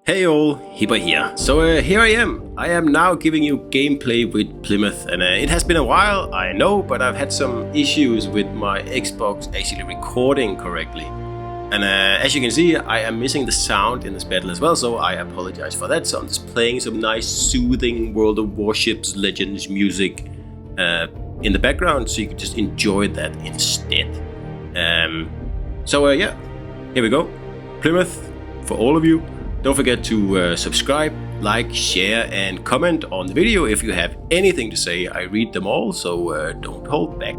Hey all, Hipper here. So here I am. I am now giving you gameplay with Plymouth, and it has been a while, I know, but I've had some issues with my Xbox actually recording correctly. And as you can see, I am missing the sound in this battle as well, so I apologize for that. So I'm just playing some nice soothing World of Warships Legends music in the background, so you can just enjoy that instead. Yeah, here we go. Plymouth for all of you. Don't forget to subscribe, like, share and comment on the video if you have anything to say. I read them all, so don't hold back.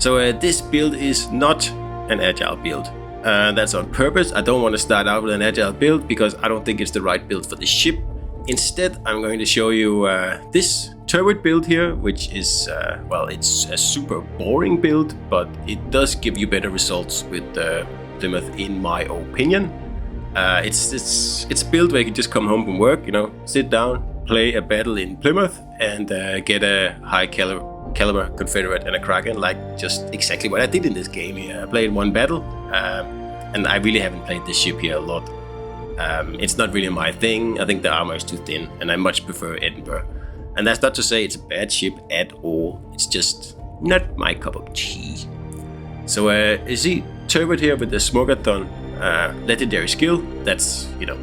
So this build is not an agile build. That's on purpose. I don't want to start out with an agile build because I don't think it's the right build for the ship. Instead, I'm going to show you this turret build here, which is, well, it's a super boring build, but it does give you better results with Plymouth, in my opinion. It's a build where you can just come home from work, you know, sit down, play a battle in Plymouth, and get a high caliber Confederate and a Kraken, like just exactly what I did in this game here. I played one battle, and I really haven't played this ship here a lot. It's not really my thing. I think the armor is too thin, and I much prefer Edinburgh. And that's not to say it's a bad ship at all. It's just not my cup of tea. So you see turret here with the smoke-a-thon, legendary skill. That's, you know,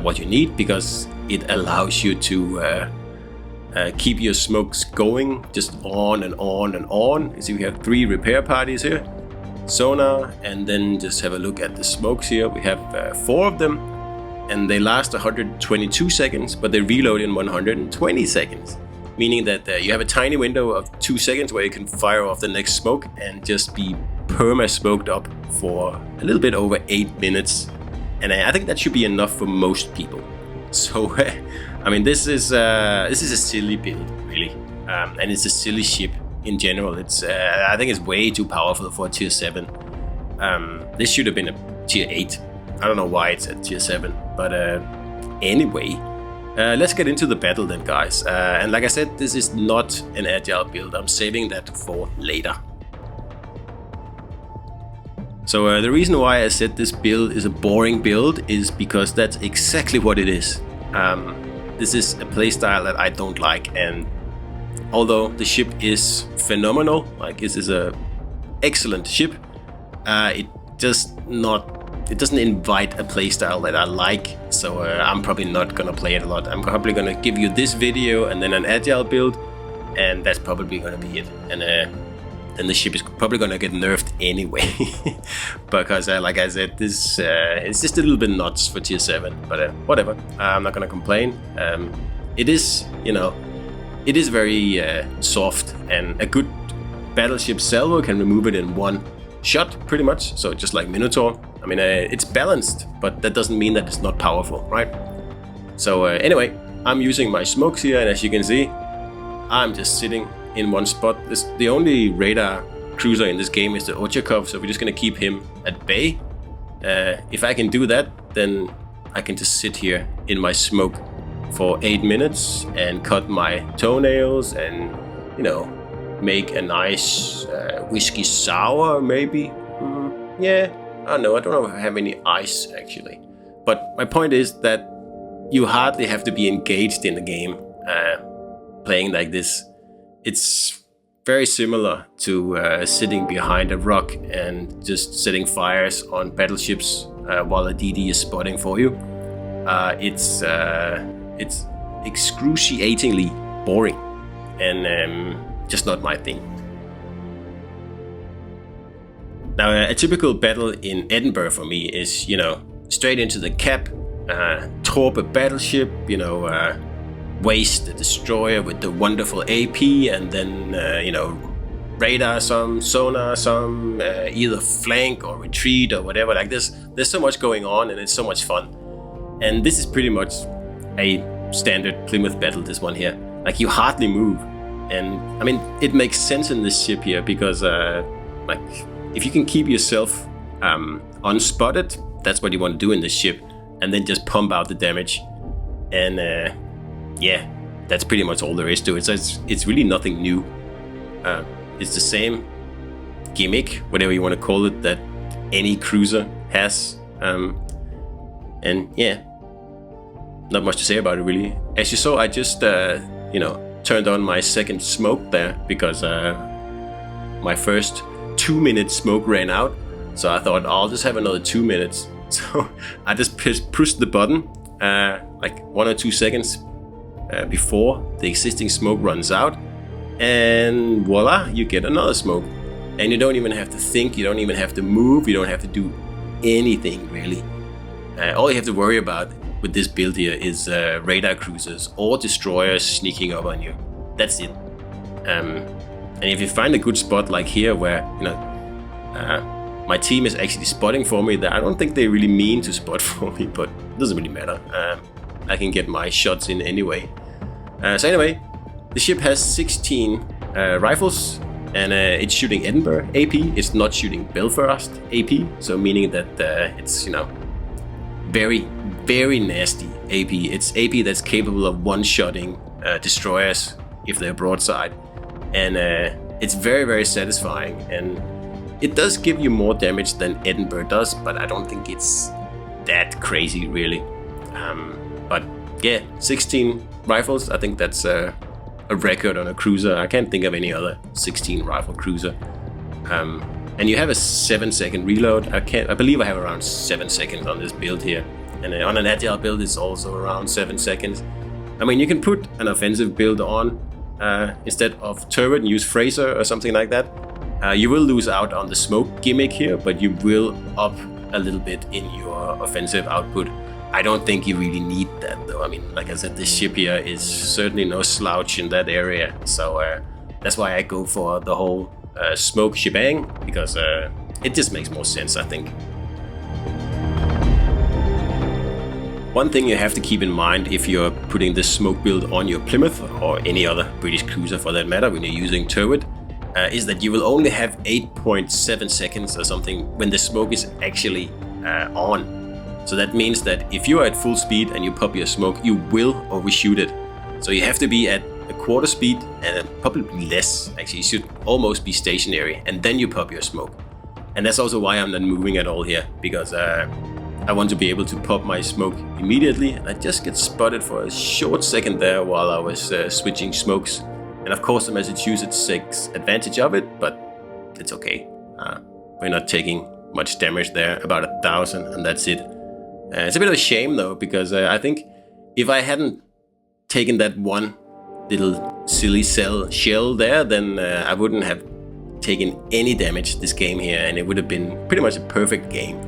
what you need, because it allows you to keep your smokes going just on and on and on. You see we have 3 repair parties here, sonar, and then just have a look at the smokes here. We have 4 of them, and they last 122 seconds, but they reload in 120 seconds. Meaning that you have a tiny window of 2 seconds where you can fire off the next smoke and just be perma-smoked up for a little bit over 8 minutes. And I think that should be enough for most people. So, I mean, this is a silly build, really. And it's a silly ship in general. It's I think it's way too powerful for a tier 7. This should have been a tier 8. I don't know why it's at tier 7, but anyway, let's get into the battle then, guys. And like I said, this is not an agile build. I'm saving that for later. So the reason why I said this build is a boring build is because that's exactly what it is. This is a playstyle that I don't like, and although the ship is phenomenal, like this is a excellent ship, it doesn't invite a playstyle that I like, so I'm probably not gonna play it a lot. I'm probably gonna give you this video and then an agile build, and that's probably gonna be it. And then the ship is probably gonna get nerfed anyway, because like I said, this it's just a little bit nuts for tier 7. But whatever, I'm not gonna complain. It is, you know, it is very soft, and a good battleship salvo can remove it in one shot, pretty much. So just like Minotaur. I mean, it's balanced, but that doesn't mean that it's not powerful, right? So anyway, I'm using my smokes here, and as you can see, I'm just sitting in one spot. The only radar cruiser in this game is the Ochakov, so we're just gonna keep him at bay. If I can do that, then I can just sit here in my smoke for 8 minutes and cut my toenails and, you know, make a nice whiskey sour, maybe. Yeah. I don't know, I don't know if I have any ice actually. But my point is that you hardly have to be engaged in the game playing like this. It's very similar to sitting behind a rock and just setting fires on battleships while a DD is spotting for you. It's excruciatingly boring, and just not my thing. Now, a typical battle in Edinburgh for me is, you know, straight into the cap, torp a battleship, you know, waste the destroyer with the wonderful AP, and then, you know, radar some, sonar some, either flank or retreat or whatever. Like this, there's so much going on, and it's so much fun. And this is pretty much a standard Plymouth battle, this one here. Like, you hardly move. And, I mean, it makes sense in this ship here because, like, if you can keep yourself unspotted, that's what you want to do in this ship, and then just pump out the damage. And yeah, that's pretty much all there is to it. So it's really nothing new. It's the same gimmick, whatever you want to call it, that any cruiser has. And yeah, not much to say about it really. As you saw, I just turned on my second smoke there because my first 2-minute smoke ran out. So I thought I'll just have another 2 minutes. So I just pushed the button like 1 or 2 seconds before the existing smoke runs out, and voila, you get another smoke. And you don't even have to think, you don't even have to move, you don't have to do anything really. All you have to worry about with this build here is radar cruisers or destroyers sneaking up on you. That's it. And if you find a good spot like here where my team is actually spotting for me, that I don't think they really mean to spot for me, but it doesn't really matter. I can get my shots in anyway. So anyway, the ship has 16 rifles, and it's shooting Edinburgh AP. It's not shooting Belfast AP, so meaning that it's very, very nasty AP. It's AP that's capable of one-shotting destroyers if they're broadside, and it's very, very satisfying. And it does give you more damage than Edinburgh does, but I don't think it's that crazy really. But yeah, 16 rifles, I think that's a record on a cruiser. I can't think of any other 16 rifle cruiser. And you have a 7-second reload. I believe I have around 7 seconds on this build here. And on an agile build, it's also around 7 seconds. I mean, you can put an offensive build on instead of turret and use Fraser or something like that. You will lose out on the smoke gimmick here, but you will up a little bit in your offensive output. I don't think you really need that though. I mean, like I said, this ship here is certainly no slouch in that area. So that's why I go for the whole smoke shebang, because it just makes more sense, I think. One thing you have to keep in mind if you're putting this smoke build on your Plymouth, or any other British cruiser for that matter, when you're using turret, is that you will only have 8.7 seconds or something when the smoke is actually on. So that means that if you are at full speed and you pop your smoke, you will overshoot it. So you have to be at a quarter speed, and probably less actually. You should almost be stationary and then you pop your smoke. And that's also why I'm not moving at all here, because I want to be able to pop my smoke immediately. And I just get spotted for a short second there while I was switching smokes. And of course the Massachusetts takes advantage of it, but it's okay. We're not taking much damage there, about 1,000, and that's it. It's a bit of a shame though, because I think if I hadn't taken that one little silly shell there, then I wouldn't have taken any damage this game here, and it would have been pretty much a perfect game.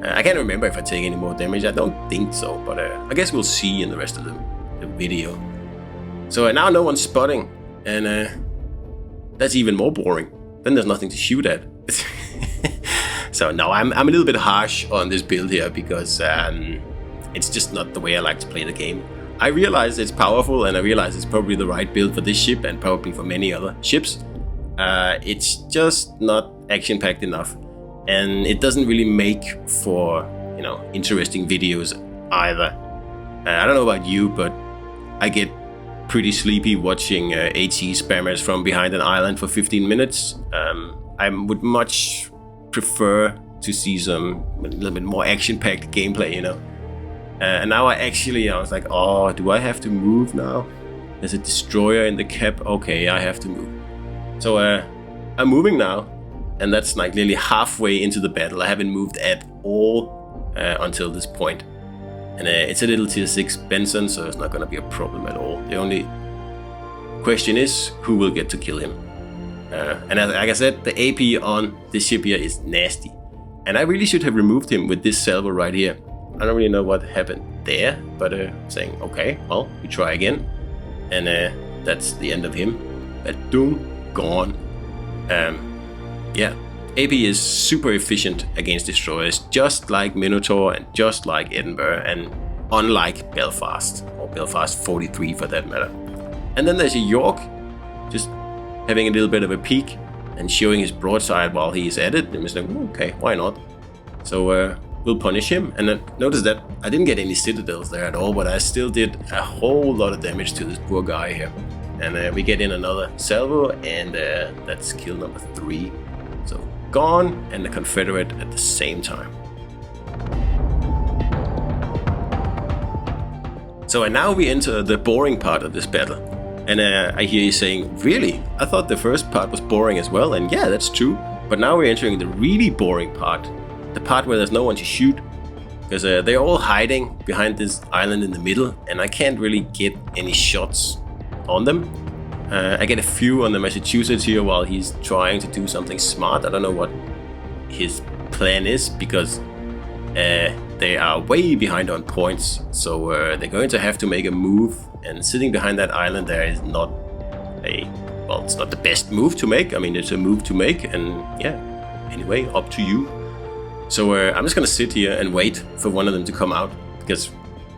I can't remember if I take any more damage. I don't think so, but I guess we'll see in the rest of the video. So now no one's spotting, and that's even more boring. Then there's nothing to shoot at. So no, I'm a little bit harsh on this build here, because it's just not the way I like to play the game. I realize it's powerful, and I realize it's probably the right build for this ship and probably for many other ships. It's just not action-packed enough, and it doesn't really make for, interesting videos either. I don't know about you, but I get pretty sleepy watching AT spammers from behind an island for 15 minutes. I would much prefer to see a little bit more action-packed gameplay, and now I was like, oh, do I have to move now? There's a destroyer in the cap. Okay, I have to move. So I'm moving now, and that's like nearly halfway into the battle. I haven't moved at all until this point. And it's a little tier 6 Benson, so it's not going to be a problem at all. The only question is who will get to kill him. And like I said, the AP on this ship here is nasty. And I really should have removed him with this salvo right here. I don't really know what happened there, but saying, okay, well, we try again. And that's the end of him. But doom, gone. Yeah, AP is super efficient against destroyers, just like Minotaur and just like Edinburgh, and unlike Belfast, or Belfast 43 for that matter. And then there's a York, just having a little bit of a peek and showing his broadside while he is at it. And it's like, okay, why not? So we'll punish him. And then notice that I didn't get any citadels there at all, but I still did a whole lot of damage to this poor guy here. And we get in another salvo, and that's kill number 3. So gone, and the Confederate at the same time. So now we enter the boring part of this battle. And I hear you saying, really? I thought the first part was boring as well. And yeah, that's true. But now we're entering the really boring part. The part where there's no one to shoot. Because they're all hiding behind this island in the middle. And I can't really get any shots on them. I get a few on the Massachusetts here while he's trying to do something smart. I don't know what his plan is, because they are way behind on points. So they're going to have to make a move. And sitting behind that island there is not well, it's not the best move to make. I mean, it's a move to make, and yeah, anyway, up to you. So I'm just gonna sit here and wait for one of them to come out, because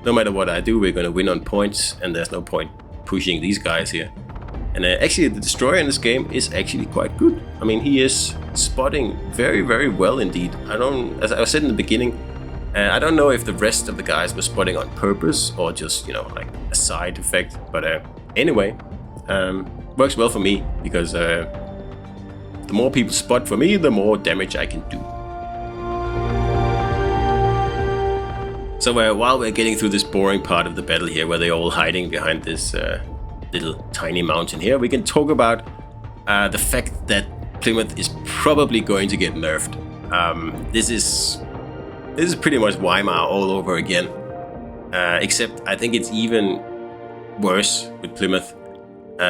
no matter what I do, we're gonna win on points, and there's no point pushing these guys here. And actually, the destroyer in this game is actually quite good. I mean, he is spotting very, very well indeed. As I said in the beginning, I don't know if the rest of the guys were spotting on purpose or just, you know, like a side effect. But anyway, works well for me, because the more people spot for me, the more damage I can do. So while we're getting through this boring part of the battle here, where they're all hiding behind this little tiny mountain here, we can talk about the fact that Plymouth is probably going to get nerfed. This is pretty much Weimar all over again, except I think it's even worse with Plymouth,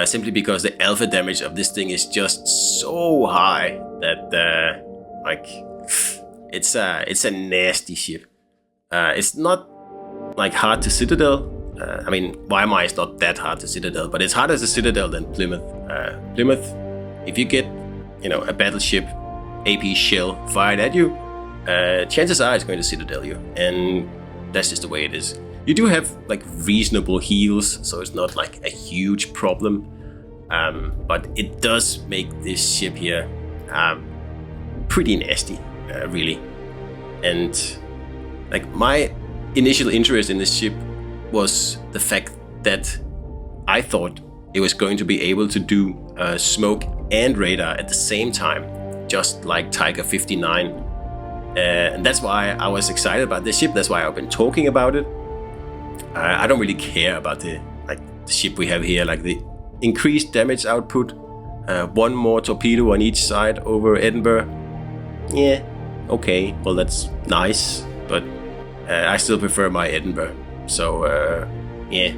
simply because the alpha damage of this thing is just so high that like it's a nasty ship. It's not like hard to Citadel. I mean, Weimar is not that hard to Citadel, but it's harder to Citadel than Plymouth. Plymouth, if you get, you know, a battleship AP shell fired at you, chances are it's going to Citadel you, and that's just the way it is. You do have like reasonable heals, so it's not like a huge problem, but it does make this ship here pretty nasty, really. And like, my initial interest in this ship was the fact that I thought it was going to be able to do smoke and radar at the same time, just like Tiger 59. And that's why I was excited about this ship. That's why I've been talking about it. I don't really care about the ship we have here, like the increased damage output, one more torpedo on each side over Edinburgh. Yeah, okay, well, that's nice, but I still prefer my Edinburgh. So yeah,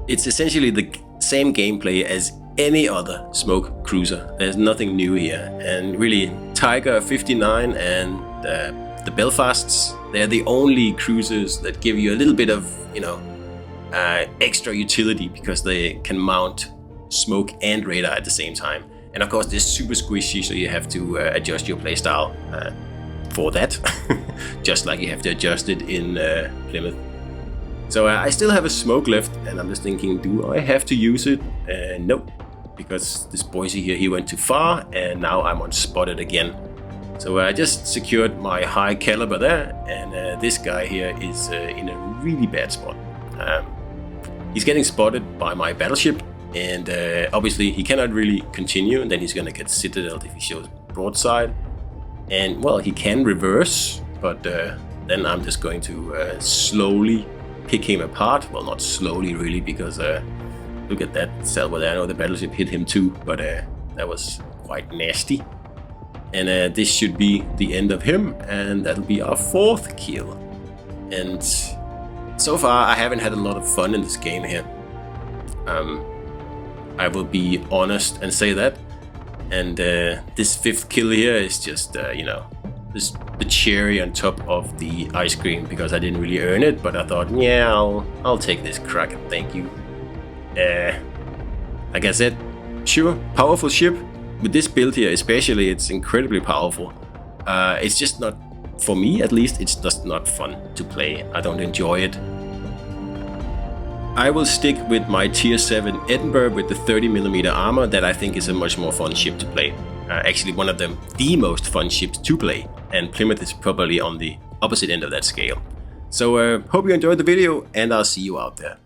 it's essentially the same gameplay as any other smoke cruiser. There's nothing new here, and really Tiger 59 and the Belfasts, they're the only cruisers that give you a little bit of, you know, extra utility, because they can mount smoke and radar at the same time. And of course, they're super squishy, so you have to adjust your playstyle for that, just like you have to adjust it in Plymouth. So I still have a smoke left, and I'm just thinking, do I have to use it? Nope, because this Boise here, he went too far, and now I'm unspotted again. So I just secured my high caliber there, and this guy here is in a really bad spot. He's getting spotted by my battleship, and obviously he cannot really continue, and then he's gonna get citadeled if he shows broadside. And well, he can reverse, but then I'm just going to slowly pick him apart. Well, not slowly really, because look at that salvo there. I know the battleship hit him too, but that was quite nasty. And this should be the end of him, and that'll be our 4th kill. And so far I haven't had a lot of fun in this game here. I will be honest and say that. And this 5th kill here is just, you know, this the cherry on top of the ice cream, because I didn't really earn it, but I thought, yeah, I'll take this Kraken, thank you. Like I said, sure, powerful ship. With this build here especially, it's incredibly powerful. It's just not, for me at least, it's just not fun to play. I don't enjoy it. I will stick with my tier 7 Edinburgh with the 30mm armor. That I think is a much more fun ship to play. Actually one of them, the most fun ships to play. And Plymouth is probably on the opposite end of that scale. So hope you enjoyed the video, and I'll see you out there.